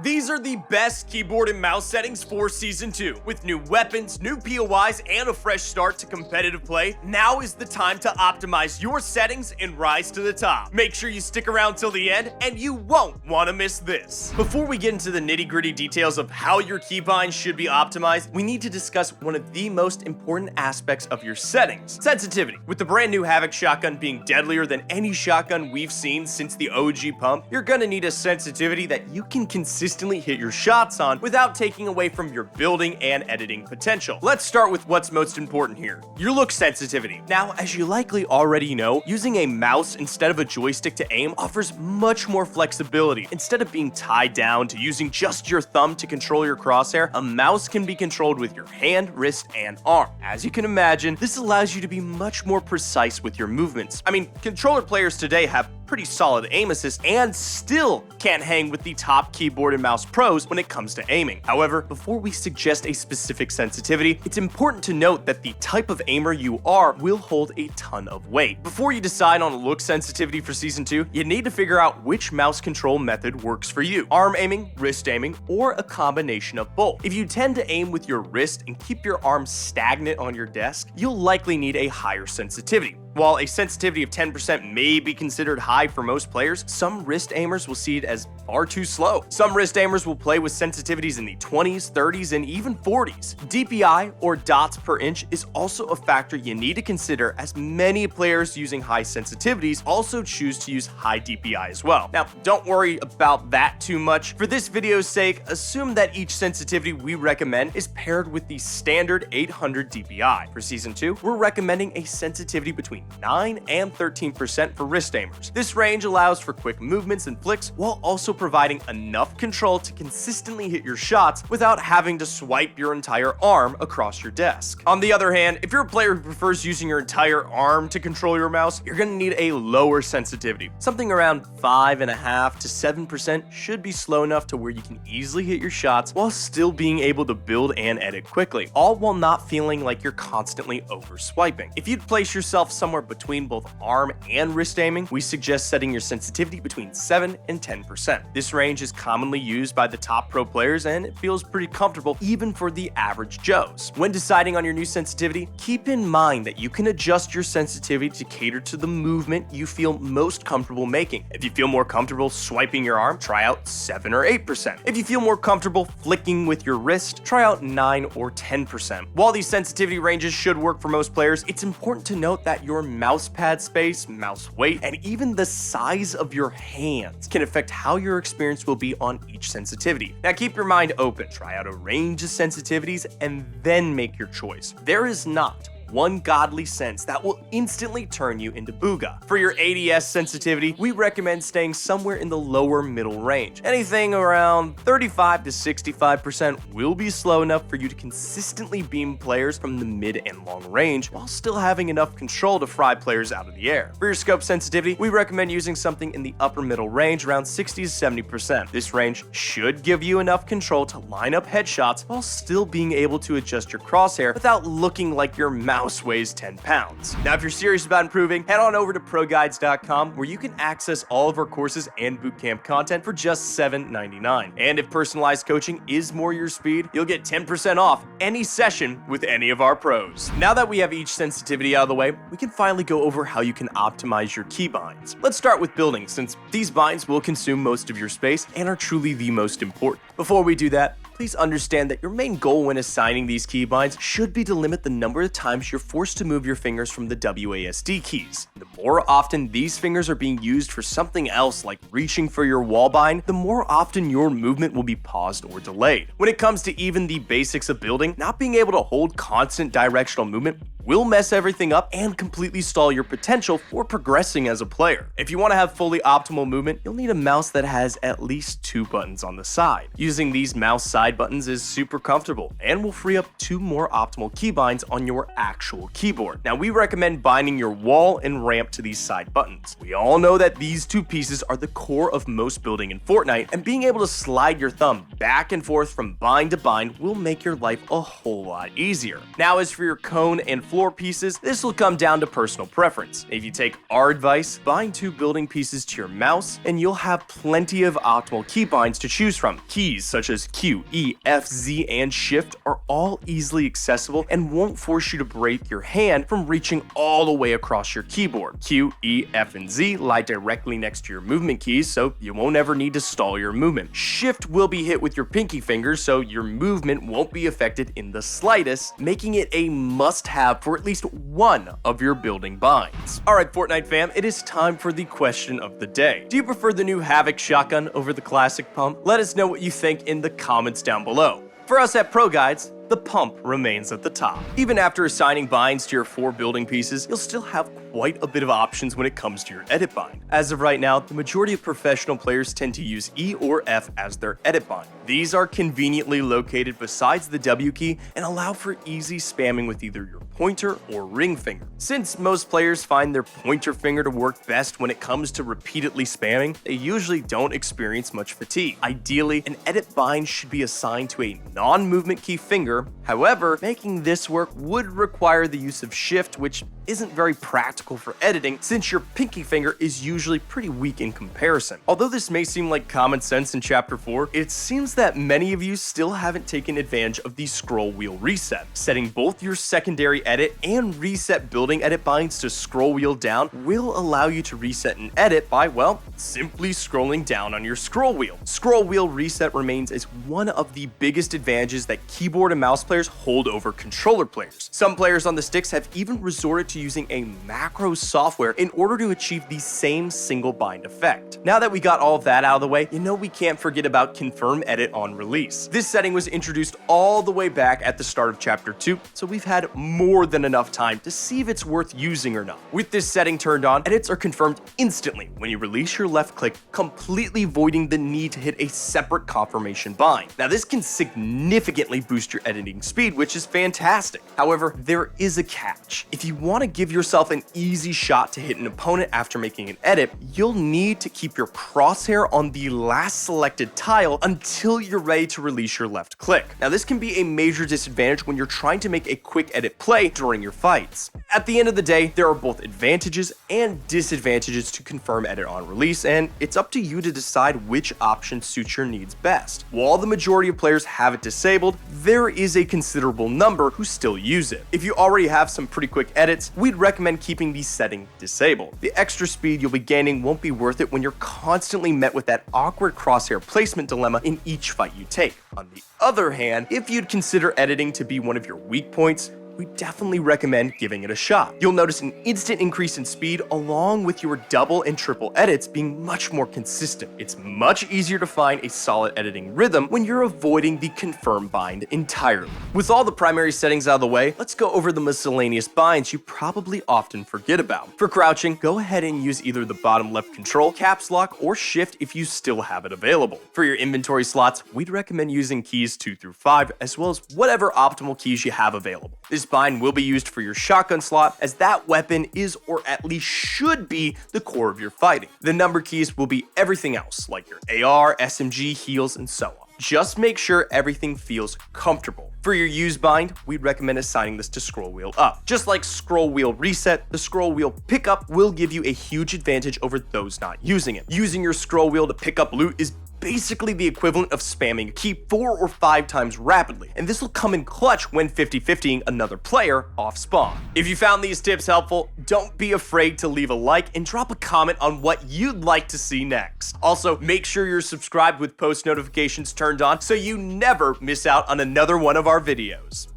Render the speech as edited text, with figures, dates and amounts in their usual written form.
These are the best keyboard and mouse settings for Season 2. With new weapons, new POIs, and a fresh start to competitive play, now is the time to optimize your settings and rise to the top. Make sure you stick around till the end, and you won't want to miss this. Before we get into the nitty-gritty details of how your keybinds should be optimized, we need to discuss one of the most important aspects of your settings: sensitivity. With the brand new Havoc shotgun being deadlier than any shotgun we've seen since the OG pump, you're gonna need a sensitivity that you can consistently hit your shots on without taking away from your building and editing potential. Let's start with what's most important here: your look sensitivity. Now, as you likely already know, using a mouse instead of a joystick to aim offers much more flexibility. Instead of being tied down to using just your thumb to control your crosshair, a mouse can be controlled with your hand, wrist, and arm. As you can imagine, this allows you to be much more precise with your movements. I mean, controller players today have pretty solid aim assist and still can't hang with the top keyboard and mouse pros when it comes to aiming. However, before we suggest a specific sensitivity, it's important to note that the type of aimer you are will hold a ton of weight. Before you decide on a look sensitivity for Season 2, you need to figure out which mouse control method works for you: arm aiming, wrist aiming, or a combination of both. If you tend to aim with your wrist and keep your arms stagnant on your desk, you'll likely need a higher sensitivity. While a sensitivity of 10% may be considered high for most players, some wrist aimers will see it as far too slow. Some wrist aimers will play with sensitivities in the 20s, 30s, and even 40s. DPI, or dots per inch, is also a factor you need to consider, as many players using high sensitivities also choose to use high DPI as well. Now, don't worry about that too much. For this video's sake, assume that each sensitivity we recommend is paired with the standard 800 DPI. For Season 2, we're recommending a sensitivity between 9 and 13% for wrist aimers. This range allows for quick movements and flicks while also providing enough control to consistently hit your shots without having to swipe your entire arm across your desk. On the other hand, if you're a player who prefers using your entire arm to control your mouse, you're going to need a lower sensitivity. Something around 5.5 to 7% should be slow enough to where you can easily hit your shots while still being able to build and edit quickly, all while not feeling like you're constantly over swiping. If you'd place yourself somewhere between both arm and wrist aiming, we suggest setting your sensitivity between 7 and 10%. This range is commonly used by the top pro players, and it feels pretty comfortable even for the average Joes. When deciding on your new sensitivity, keep in mind that you can adjust your sensitivity to cater to the movement you feel most comfortable making. If you feel more comfortable swiping your arm, try out 7 or 8%. If you feel more comfortable flicking with your wrist, try out 9 or 10%. While these sensitivity ranges should work for most players, it's important to note that your mouse pad space, mouse weight, and even the size of your hands can affect how your experience will be on each sensitivity. Now, keep your mind open, try out a range of sensitivities, and then make your choice. There is not one godly sense that will instantly turn you into Booga. For your ADS sensitivity, we recommend staying somewhere in the lower middle range. Anything around 35 to 65% will be slow enough for you to consistently beam players from the mid and long range while still having enough control to fry players out of the air. For your scope sensitivity, we recommend using something in the upper middle range, around 60 to 70%. This range should give you enough control to line up headshots while still being able to adjust your crosshair without looking like your mouse weighs 10 pounds. Now, if you're serious about improving, head on over to ProGuides.com, where you can access all of our courses and bootcamp content for just $7.99. And if personalized coaching is more your speed, you'll get 10% off any session with any of our pros. Now that we have each sensitivity out of the way, we can finally go over how you can optimize your keybinds. Let's start with building, since these binds will consume most of your space and are truly the most important. Before we do that, please understand that your main goal when assigning these keybinds should be to limit the number of times you're forced to move your fingers from the WASD keys. The more often these fingers are being used for something else, like reaching for your wall bind, the more often your movement will be paused or delayed. When it comes to even the basics of building, not being able to hold constant directional movement will mess everything up and completely stall your potential for progressing as a player. If you want to have fully optimal movement, you'll need a mouse that has at least 2 buttons on the side. Using these mouse side side buttons is super comfortable and will free up 2 more optimal keybinds on your actual keyboard. Now, we recommend binding your wall and ramp to these side buttons. We all know that these 2 pieces are the core of most building in Fortnite, and being able to slide your thumb back and forth from bind to bind will make your life a whole lot easier. Now, as for your cone and floor pieces, this will come down to personal preference. If you take our advice, bind 2 building pieces to your mouse, and you'll have plenty of optimal keybinds to choose from. Keys such as Q, E, F, Z, and Shift are all easily accessible and won't force you to break your hand from reaching all the way across your keyboard. Q, E, F, and Z lie directly next to your movement keys, so you won't ever need to stall your movement. Shift will be hit with your pinky finger, so your movement won't be affected in the slightest, making it a must-have for at least one of your building binds. Alright, Fortnite fam, it is time for the question of the day. Do you prefer the new Havoc shotgun over the classic pump? Let us know what you think in the comments down below. For us at ProGuides, the pump remains at the top. Even after assigning binds to your 4 building pieces, you'll still have quite a bit of options when it comes to your edit bind. As of right now, the majority of professional players tend to use E or F as their edit bind. These are conveniently located besides the W key and allow for easy spamming with either your pointer or ring finger. Since most players find their pointer finger to work best when it comes to repeatedly spamming, they usually don't experience much fatigue. Ideally, an edit bind should be assigned to a non-movement key finger. However, making this work would require the use of Shift, which isn't very practical for editing since your pinky finger is usually pretty weak in comparison. Although this may seem like common sense in Chapter 4, it seems that many of you still haven't taken advantage of the scroll wheel reset. Setting both your secondary edit and reset building edit binds to scroll wheel down will allow you to reset an edit by, well, simply scrolling down on your scroll wheel. Scroll wheel reset remains as one of the biggest advantages that keyboard and mouse players hold over controller players. Some players on the sticks have even resorted to using a macro software in order to achieve the same single bind effect. Now that we got all of that out of the way, you know we can't forget about confirm edit on release. This setting was introduced all the way back at the start of Chapter 2, so we've had more than enough time to see if it's worth using or not. With this setting turned on, edits are confirmed instantly when you release your left click, completely voiding the need to hit a separate confirmation bind. Now this can significantly boost your editing speed, which is fantastic. However, there is a catch. If you want to give yourself an easy shot to hit an opponent after making an edit, you'll need to keep your crosshair on the last selected tile until you're ready to release your left click. Now this can be a major disadvantage when you're trying to make a quick edit play during your fights. At the end of the day, there are both advantages and disadvantages to confirm edit on release, and it's up to you to decide which option suits your needs best. While the majority of players have it disabled, there is a considerable number who still use it. If you already have some pretty quick edits, we'd recommend keeping the setting disabled. The extra speed you'll be gaining won't be worth it when you're constantly met with that awkward crosshair placement dilemma in each fight you take. On the other hand, if you'd consider editing to be one of your weak points, we definitely recommend giving it a shot. You'll notice an instant increase in speed along with your double and triple edits being much more consistent. It's much easier to find a solid editing rhythm when you're avoiding the confirm bind entirely. With all the primary settings out of the way, let's go over the miscellaneous binds you probably often forget about. For crouching, go ahead and use either the bottom left control, caps lock, or shift if you still have it available. For your inventory slots, we'd recommend using keys 2 through 5 as well as whatever optimal keys you have available. This bind will be used for your shotgun slot, as that weapon is, or at least should be, the core of your fighting. The number keys will be everything else, like your AR, SMG, heals, and so on. Just make sure everything feels comfortable. For your use bind, we'd recommend assigning this to scroll wheel up. Just like scroll wheel reset, the scroll wheel pickup will give you a huge advantage over those not using it. Using your scroll wheel to pick up loot is basically the equivalent of spamming a key 4 or 5 times rapidly, and this will come in clutch when 50-50ing another player off spawn. If you found these tips helpful, don't be afraid to leave a like and drop a comment on what you'd like to see next. Also, make sure you're subscribed with post notifications turned on so you never miss out on another one of our videos.